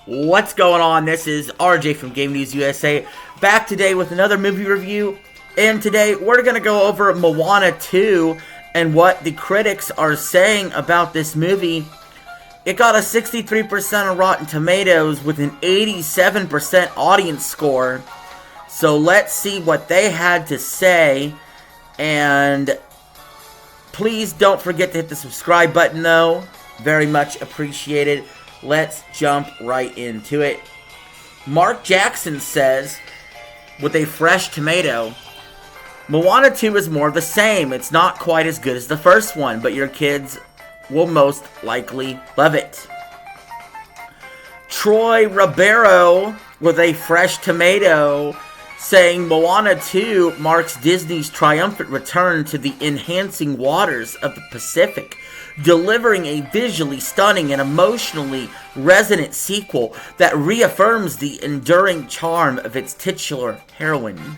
What's going on? This is RJ from Game News USA, back today with another movie review, and today we're going to go over Moana 2 and what the critics are saying about this movie. It got a 63% on Rotten Tomatoes with an 87% audience score, so let's see what they had to say, and please don't forget to hit the subscribe button though, very much appreciated. Let's jump right into it. Mark Jackson says, with a fresh tomato, Moana 2 is more of the same. It's not quite as good as the first one, but your kids will most likely love it. Troy Ribeiro, with a fresh tomato, saying Moana 2 marks Disney's triumphant return to the enhancing waters of the Pacific, delivering a visually stunning and emotionally resonant sequel that reaffirms the enduring charm of its titular heroine.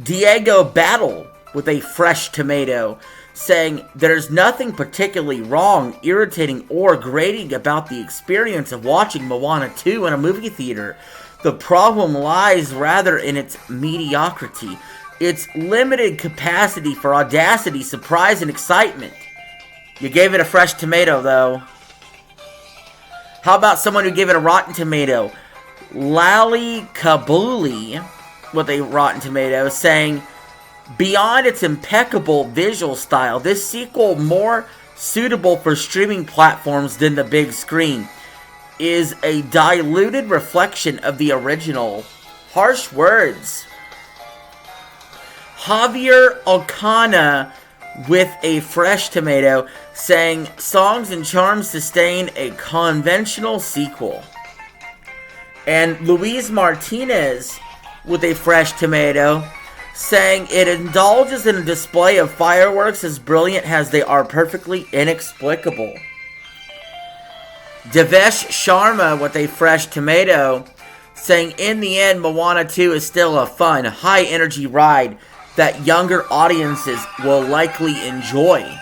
Diego Battle, with a fresh tomato, saying there's nothing particularly wrong, irritating, or grating about the experience of watching Moana 2 in a movie theater. The problem lies rather in its mediocrity, its limited capacity for audacity, surprise, and excitement. You gave it a fresh tomato, though. How about someone who gave it a Rotten Tomato? Lally Kabuli, with a Rotten Tomato, saying, beyond its impeccable visual style, this sequel, more suitable for streaming platforms than the big screen, is a diluted reflection of the original. Harsh words. Javier Ocana, with a fresh tomato, saying songs and charms sustain a conventional sequel. And Luis Martinez, with a fresh tomato, saying it indulges in a display of fireworks as brilliant as they are perfectly inexplicable. Devesh Sharma, with a fresh tomato, saying in the end Moana 2 is still a fun, high-energy ride that younger audiences will likely enjoy.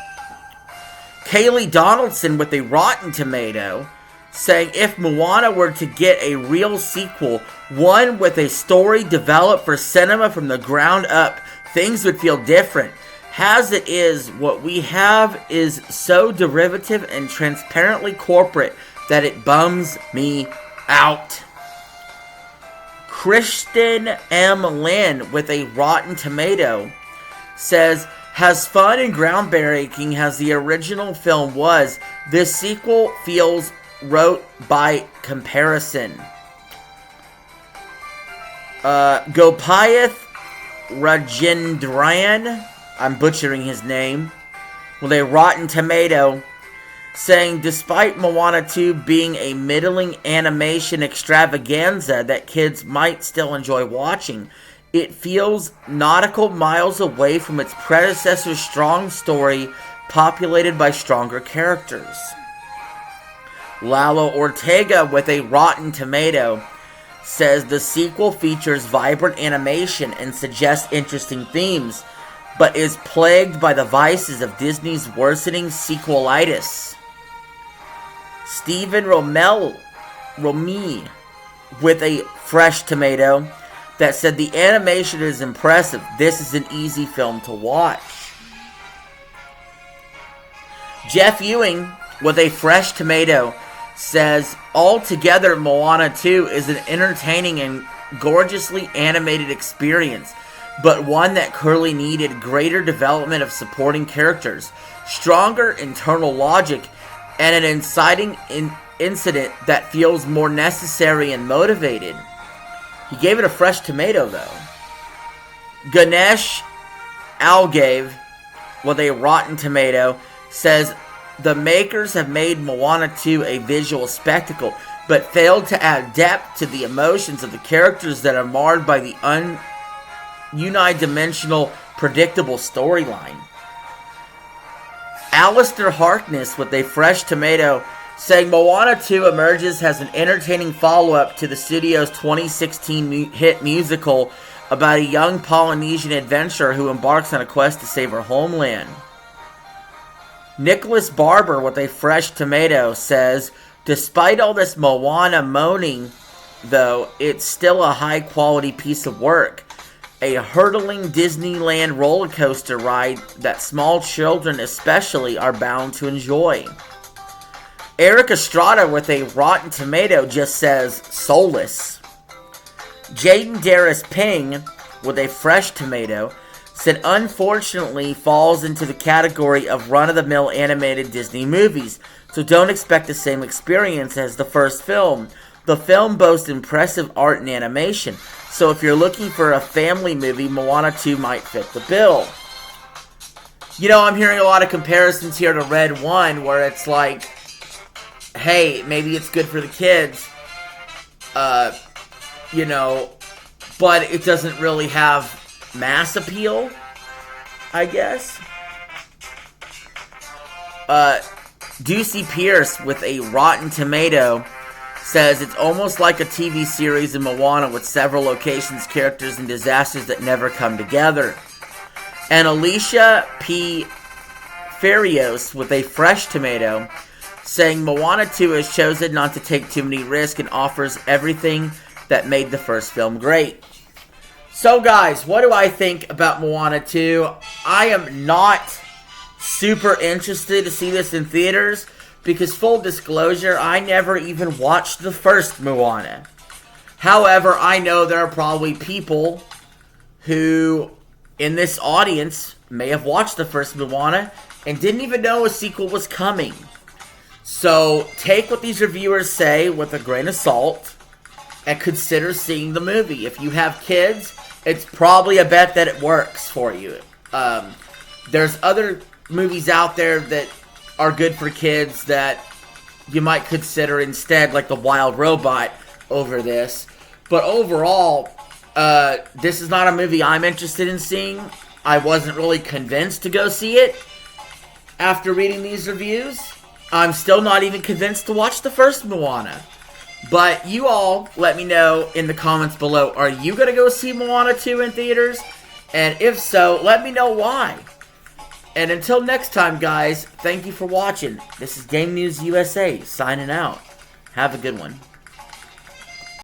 Kaylee Donaldson, with a Rotten Tomato, saying if Moana were to get a real sequel, one with a story developed for cinema from the ground up, things would feel different. As it is, what we have is so derivative and transparently corporate that it bums me out. Kristen M. Lynn, with a Rotten Tomato, says, as fun and groundbreaking as the original film was, this sequel feels rote by comparison. Gopayath Rajendran, I'm butchering his name, with a Rotten Tomato, saying despite Moana 2 being a middling animation extravaganza that kids might still enjoy watching, it feels nautical miles away from its predecessor's strong story populated by stronger characters. Lalo Ortega, with a Rotten Tomato, says the sequel features vibrant animation and suggests interesting themes, but is plagued by the vices of Disney's worsening sequelitis. Stephen Romi, with a fresh tomato, that said the animation is impressive. This is an easy film to watch. Jeff Ewing, with a fresh tomato, says altogether Moana 2 is an entertaining and gorgeously animated experience, but one that clearly needed greater development of supporting characters, stronger internal logic, and an inciting incident that feels more necessary and motivated. He gave it a fresh tomato, though. Ganesh Algave, with a Rotten Tomato, says the makers have made Moana 2 a visual spectacle, but failed to add depth to the emotions of the characters that are marred by the unidimensional, predictable storyline. Alistair Harkness, with a fresh tomato, saying Moana 2 emerges as an entertaining follow-up to the studio's 2016 hit musical about a young Polynesian adventurer who embarks on a quest to save her homeland. Nicholas Barber, with a fresh tomato, says Despite all this Moana moaning, though, it's still a high-quality piece of work. A hurtling Disneyland roller coaster ride that small children especially are bound to enjoy. Eric Estrada with a Rotten Tomato just says, soulless. Jaden Darris Ping with a Fresh Tomato said, unfortunately falls into the category of run-of-the-mill animated Disney movies, so don't expect the same experience as the first film. The film boasts impressive art and animation, so if you're looking for a family movie, Moana 2 might fit the bill. You know, I'm hearing a lot of comparisons here to Red 1, where it's like, hey, maybe it's good for the kids, you know, but it doesn't really have mass appeal, I guess. Ducey Pierce with a Rotten Tomato says it's almost like a TV series in Moana with several locations, characters, and disasters that never come together. And Alicia P. Farios with a Fresh Tomato saying Moana 2 has chosen not to take too many risks and offers everything that made the first film great. So guys, what do I think about Moana 2? I am not super interested to see this in theaters because, full disclosure, I never even watched the first Moana. However, I know there are probably people who in this audience may have watched the first Moana and didn't even know a sequel was coming. So take what these reviewers say with a grain of salt and consider seeing the movie. If you have kids, it's probably a bet that it works for you. There's other movies out there that are good for kids that you might consider instead, like The Wild Robot, over this. But overall, this is not a movie I'm interested in seeing. I wasn't really convinced to go see it after reading these reviews. I'm still not even convinced to watch the first Moana. But you all let me know in the comments below, are you going to go see Moana 2 in theaters? And if so, let me know why. And until next time, guys, thank you for watching. This is Game News USA signing out. Have a good one.